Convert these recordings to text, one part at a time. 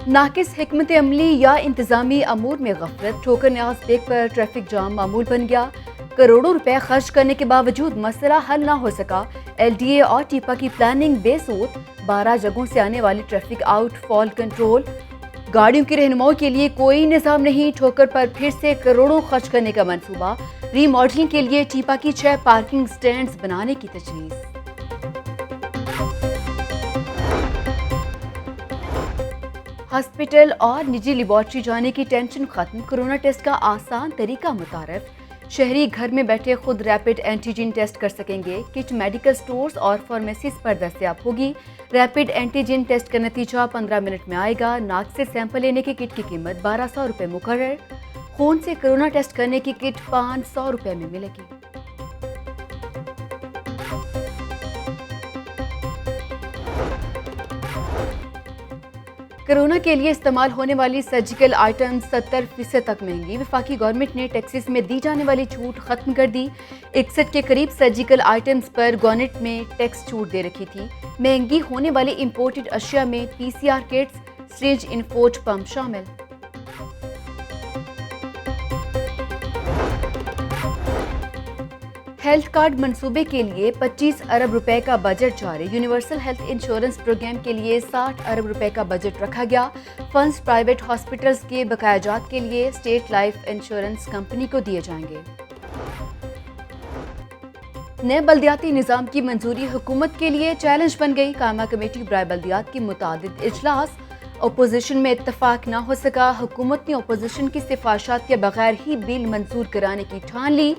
नाकिस हिकमत अमली या इंतजामी अमूर में गफलत, ठोकर न्याज बेग पर ट्रैफिक जाम मामूल बन गया। करोड़ों रुपए खर्च करने के बावजूद मसला हल ना हो सका। LDA और टीपा की प्लानिंग बेसूद, 12 जगहों से आने वाली ट्रैफिक आउटफॉल कंट्रोल, गाड़ियों की रहनुमाई के लिए कोई निज़ाम नहीं। ठोकर पर फिर से करोड़ों खर्च करने का मंसूबा, रीमॉडलिंग के लिए टीपा की 6 पार्किंग स्टैंड्स बनाने की तजवीज़। हॉस्पिटल और निजी लेबॉर्ट्री जाने की टेंशन खत्म, कोरोना टेस्ट का आसान तरीका मुतारफ। शहरी घर में बैठे खुद रैपिड एंटीजन टेस्ट कर सकेंगे। किट मेडिकल स्टोर्स और फार्मेसीज पर दस्तयाब होगी। रैपिड एंटीजन टेस्ट का नतीजा 15 मिनट में आएगा। नाक से सैंपल लेने की किट की कीमत 1200 रुपये मुकर्रर। खून से कोरोना टेस्ट करने की किट 500 रुपये में मिलेगी। कोरोना के लिए इस्तेमाल होने वाली सर्जिकल आइटम 70% तक महंगी। वफाकी गवर्नमेंट ने टैक्सेस में दी जाने वाली छूट खत्म कर दी। 61 के करीब सर्जिकल आइटम्स पर गवर्नमेंट में टैक्स छूट दे रखी थी। महंगी होने वाली इंपोर्टेड अशिया में PCR kits, syringe import pump शामिल। हेल्थ कार्ड मंसूबे के लिए 25 अरब रुपए का बजट जारी। यूनिवर्सल हेल्थ इंश्योरेंस प्रोग्राम के लिए 60 अरब रुपए का बजट रखा गया। फंड्स प्राइवेट हॉस्पिटल्स के बकायाजात के लिए स्टेट लाइफ इंश्योरेंस कंपनी को दिए जाएंगे। नए बल्दियाती निज़ाम की मंजूरी हुकूमत के लिए चैलेंज बन गई। कायमा कमेटी बराए बल्दियात की मुतादिद इजलास, अपोजिशन में इत्तफाक ना हो सका। हुकूमत ने अपोजिशन की सिफारिशात के बगैर ही बिल मंजूर कराने की ठान ली।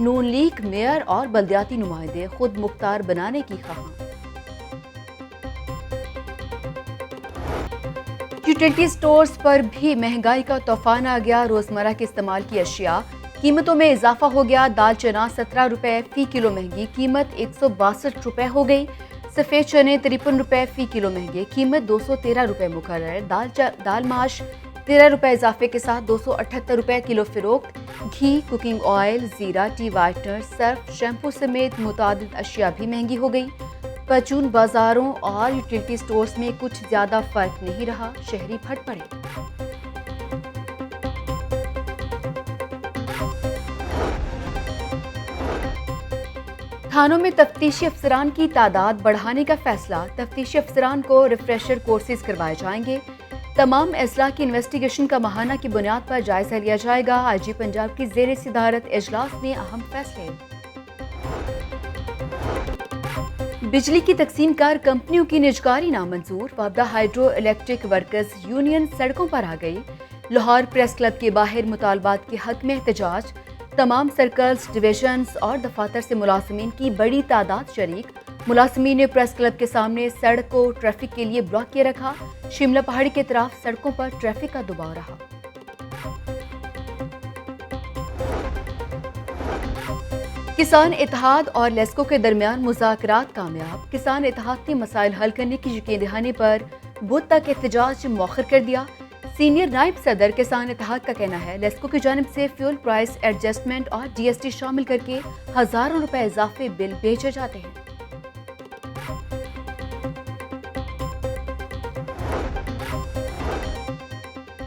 नून लीग मेयर और बल्दियाती नुमाइंदे खुद मुख्तार बनाने की ख्वाह। यूटिलिटी स्टोर्स पर भी महंगाई का तूफान आ गया। रोजमर्रा के इस्तेमाल की अशिया कीमतों में इजाफा हो गया। दाल चना 17 रुपए फी किलो महंगी, कीमत 162 रुपए हो गई। सफ़ेद चने 53 रुपए फी किलो महंगे, कीमत 213 रुपए मुकर्रर। दाल माश 13 रुपए इजाफे के साथ 278 रुपए किलो फरोख्त। घी, कुकिंग ऑयल, जीरा, टी वाइटनर, सर्फ, शैम्पू समेत मुतादिद अशिया भी महंगी हो गई। परचून बाजारों और यूटिलिटी स्टोर्स में कुछ ज्यादा फर्क नहीं रहा। शहरी फट पड़े। थानों में तफ्तीशी अफसरान की तादाद बढ़ाने का फैसला। तफ्तीशी अफसरान को रिफ्रेशर कोर्सेज करवाए जाएंगे। तमाम अजला की इन्वेस्टिगेशन का माहाना की बुनियाद पर जायजा लिया जाएगा। IG पंजाब की ज़ेर सदारत इजलास में अहम फैसले। बिजली की तकसीम कर कंपनियों की निजकारी नामंजूर। वापदा हाइड्रो इलेक्ट्रिक वर्कर्स यूनियन सड़कों पर आ गई। लाहौर प्रेस क्लब के बाहर मुतालबात के हक में एहतजाज। तमाम सर्कल्स, डिवीजन्स और दफातर से मुलाजमीन की बड़ी तादाद शरीक। मुलाजमीन ने प्रेस क्लब के सामने सड़क को ट्रैफिक के लिए ब्लॉक किए रखा। शिमला पहाड़ी के तरफ सड़कों पर ट्रैफिक का दबाव रहा। किसान इत्तेहाद और लेस्को के दरमियान मुज़ाकरात कामयाब। किसान इत्तेहाद ने मसाइल हल करने की यकीन दहानी पर बुध तक एहतजाज मौखर कर दिया। सीनियर नायब सदर किसान इत्तेहाद का कहना है लेस्को की जानिब से फ्यूल प्राइस एडजस्टमेंट और GST शामिल करके हजारों रुपए इजाफे बिल भेजे जाते हैं।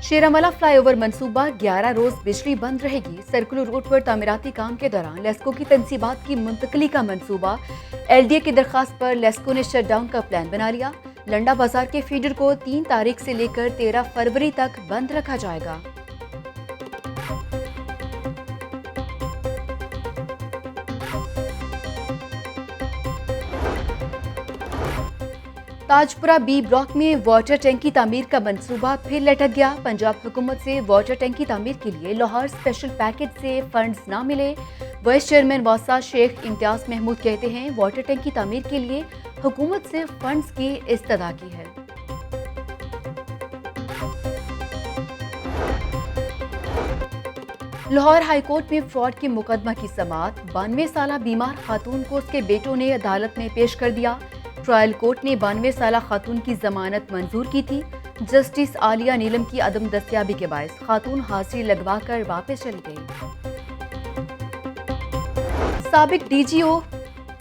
शेरामला फ्लाईओवर मंसूबा 11 रोज बिजली बंद रहेगी। सर्कुलर रूट पर तामीराती काम के दौरान लेस्को की तनसीबात की मुंतकली का मंसूबा। LDA की दरखास्त पर लेस्को ने शटडाउन का प्लान बना लिया। लंडा बाजार के फीडर को 3 तारीख से लेकर 13 फरवरी तक बंद रखा जाएगा। ताजपुरा B ब्लॉक में वाटर टैंक की तामीर का मंसूबा फिर लटक गया। पंजाब हुकूमत से वाटर टैंक की तामीर के लिए लाहौर स्पेशल पैकेज से फंड्स ना मिले। वाइस चेयरमैन वासा शेख इम्तियाज महमूद कहते हैं वाटर टैंक की तामीर के लिए हुकूमत से फंड्स की इस्तदा की है। लाहौर हाईकोर्ट में फ्रॉड के मुकदमा की समाअत। 92 साला बीमार खातून को उसके बेटों ने अदालत में पेश कर दिया। ट्रायल कोर्ट ने 92 साला खातून की जमानत मंजूर की थी। जस्टिस आलिया नीलम की अदम दस्तयाबी के बायस खातून हाजिरी लगवाकर वापस चली गई। साबिक DGO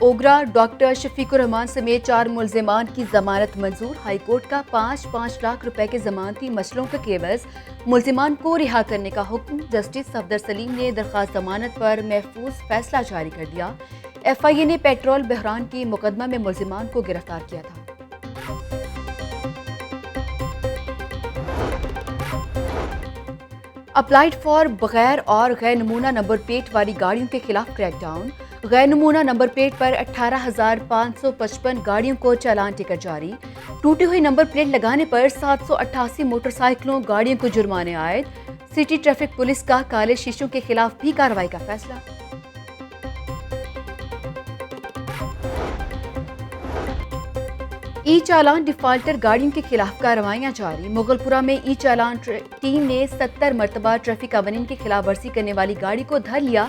اوگرا ڈاکٹر شفیق الرحمان سمیت 4 ملزمان کی ضمانت منظور۔ ہائی کورٹ کا 5 لاکھ روپے کے ضمانتی مسئلوں کے عوض ملزمان کو رہا کرنے کا حکم۔ جسٹس صفدر سلیم نے درخواست ضمانت پر محفوظ فیصلہ جاری کر دیا۔ ایف آئی اے نے پیٹرول بحران کے مقدمہ میں ملزمان کو گرفتار کیا تھا۔ اپلائیڈ فار بغیر اور غیر نمونہ نمبر پلیٹ والی گاڑیوں کے خلاف کریک ڈاؤن۔ غیر نمونہ نمبر پلیٹ پر 18,555 گاڑیوں کو چالان ٹکٹ جاری۔ ٹوٹی ہوئی نمبر پلیٹ لگانے پر 788 موٹر سائیکلوں گاڑیوں کو جرمانے عائد۔ سٹی ٹریفک پولیس کا کالے شیشوں کے خلاف بھی کارروائی کا فیصلہ۔ ای چالان ڈیفالٹر گاڑیوں کے خلاف کارروائیاں جاری۔ مغل پورہ میں ای چالان ٹیم نے 70 مرتبہ ٹریفک قوانین کی خلاف ورزی کرنے والی گاڑی کو دھر لیا۔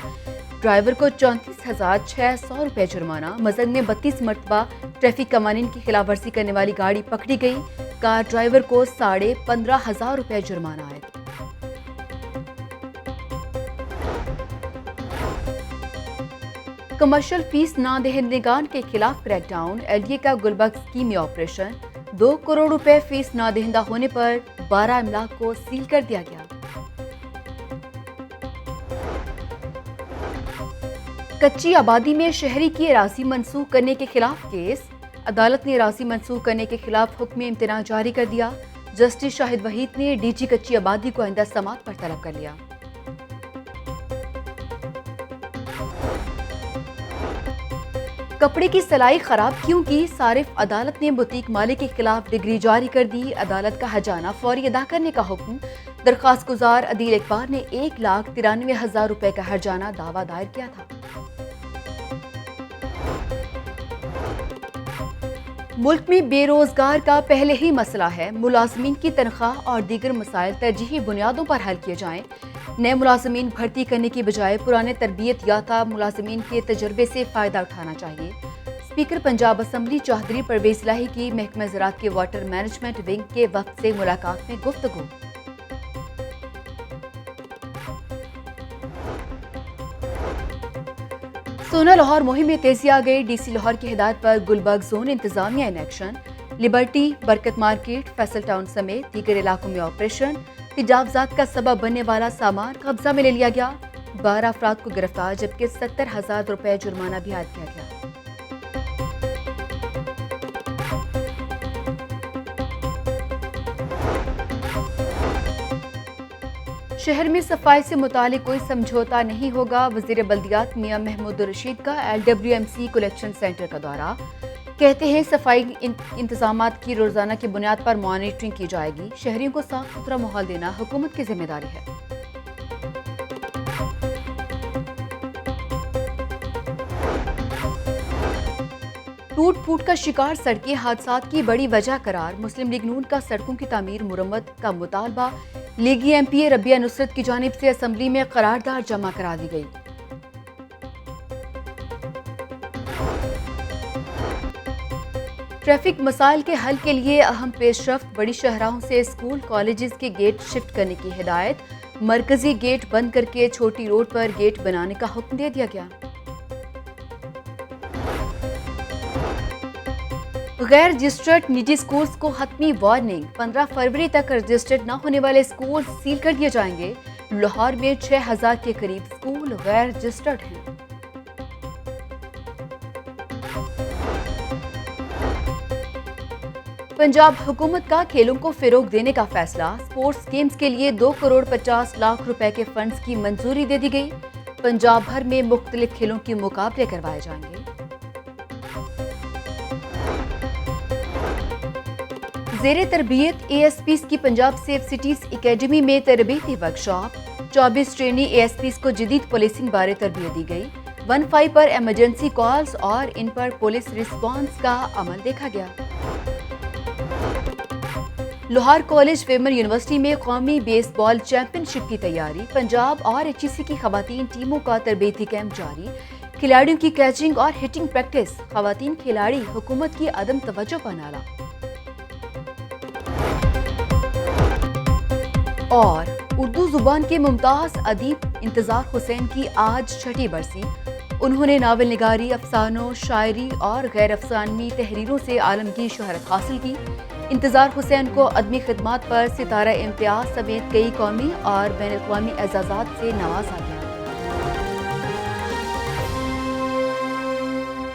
ڈرائیور کو 34,600 روپے جرمانہ۔ مزنگ میں 32 مرتبہ ٹریفک قوانین کی خلاف ورزی کرنے والی گاڑی پکڑی گئی۔ کار ڈرائیور کو 15,500 روپے جرمانہ عائد۔ کمرشل فیس نہ دہندگان کے خلاف crackdown. L D A کا گلبرگ اسکیم میں آپریشن۔ 2 کروڑ روپے فیس نہ دہندہ ہونے پر 12 املاک کو سیل کر دیا گیا۔ کچی آبادی میں شہری کی اراضی منسوخ کرنے کے خلاف کیس۔ عدالت نے اراضی منسوخ کرنے کے خلاف حکم امتناع جاری کر دیا۔ جسٹس شاہد وحید نے ڈی جی کچی آبادی کو آئندہ سماعت پر طلب کر لیا۔ کپڑے کی سلائی خراب کیوں کی؟ صارف عدالت نے بوتیک مالک کے خلاف ڈگری جاری کر دی۔ عدالت کا ہرجانہ فوری ادا کرنے کا حکم۔ درخواست گزار عدیل اقبال نے 1,93,000 روپے کا ہرجانہ دعویٰ دائر کیا تھا۔ ملک میں بے روزگار کا پہلے ہی مسئلہ ہے۔ ملازمین کی تنخواہ اور دیگر مسائل ترجیحی بنیادوں پر حل کیے جائیں۔ نئے ملازمین بھرتی کرنے کی بجائے پرانے تربیت یافتہ ملازمین کے تجربے سے فائدہ اٹھانا چاہیے۔ اسپیکر پنجاب اسمبلی چوہدری پرویز الہی کی محکمہ زراعت کے واٹر مینجمنٹ ونگ کے وفد سے ملاقات میں گفتگو۔ سونا لاہور مہم میں تیزی آ گئی۔ ڈی سی لاہور کی ہدایت پر گلبرگ زون انتظامیہ ان ایکشن۔ لبرٹی، برکت مارکیٹ، فیصل ٹاؤن سمیت دیگر علاقوں میں آپریشن۔ تجاوزات کا سبب بننے والا سامان قبضہ میں لے لیا گیا۔ 12 افراد کو گرفتار جبکہ 70,000 روپے جرمانہ بھی عائد کیا گیا۔ شہر میں صفائی سے متعلق کوئی سمجھوتہ نہیں ہوگا۔ وزیر بلدیات میاں محمود الرشید کا LWMC کلیکشن سینٹر کا دورہ۔ کہتے ہیں صفائی انتظامات کی روزانہ کی بنیاد پر مانیٹرنگ کی جائے گی۔ شہریوں کو صاف ستھرا ماحول دینا حکومت کی ذمہ داری ہے۔ ٹوٹ پھوٹ کا شکار سڑکیں حادثات کی بڑی وجہ قرار۔ مسلم لیگ نون کا سڑکوں کی تعمیر مرمت کا مطالبہ۔ لیگی ایم پی ربیہ نصرت کی جانب سے اسمبلی میں قرارداد جمع کرا دی گئی۔ ٹریفک مسائل کے حل کے لیے اہم پیش رفت۔ بڑی شاہراہوں سے اسکول کالجز کے گیٹ شفٹ کرنے کی ہدایت۔ مرکزی گیٹ بند کر کے چھوٹی روڈ پر گیٹ بنانے کا حکم دے دیا گیا۔ غیر رجسٹرڈ نجی اسکولز کو حتمی وارننگ۔ 15 فروری تک رجسٹرڈ نہ ہونے والے اسکول سیل کر دیے جائیں گے۔ لاہور میں 6,000 کے قریب اسکول غیر رجسٹرڈ ہیں۔ پنجاب حکومت کا کھیلوں کو فروغ دینے کا فیصلہ۔ اسپورٹس گیمز کے لیے 2 کروڑ 50 لاکھ روپے کے فنڈز کی منظوری دے دی گئی۔ پنجاب بھر میں مختلف کھیلوں کے مقابلے کروائے جائیں گے۔ زیر تربیت اے ایس پیز کی پنجاب سیف سٹیز اکیڈمی میں تربیتی workshop. 24 trainee A S Ps کو جدید پولیسنگ بارے تربیت دی گئی۔ 15 پر ایمرجنسی کالز اور ان پر پولیس رسپانس کا عمل دیکھا گیا۔ لاہور کالج ویمن یونیورسٹی میں قومی بیس بال چیمپئن شپ کی تیاری۔ پنجاب اور ایچ ای سی کی خواتین ٹیموں کا تربیتی کیمپ جاری۔ کھلاڑیوں کی کیچنگ اور ہٹنگ پریکٹس۔ خواتین کھلاڑی حکومت کی عدم توجہ پر نالا۔ اور اردو زبان کے ممتاز ادیب انتظار حسین کی آج 6ٹھی برسی۔ انہوں نے ناول نگاری، افسانوں، شاعری اور غیر افسانوی تحریروں سے عالمگیر شہرت حاصل کی۔ انتظار حسین کو ادبی خدمات پر ستارہ امتیاز سمیت کئی قومی اور بین الاقوامی اعزازات سے نوازا گیا۔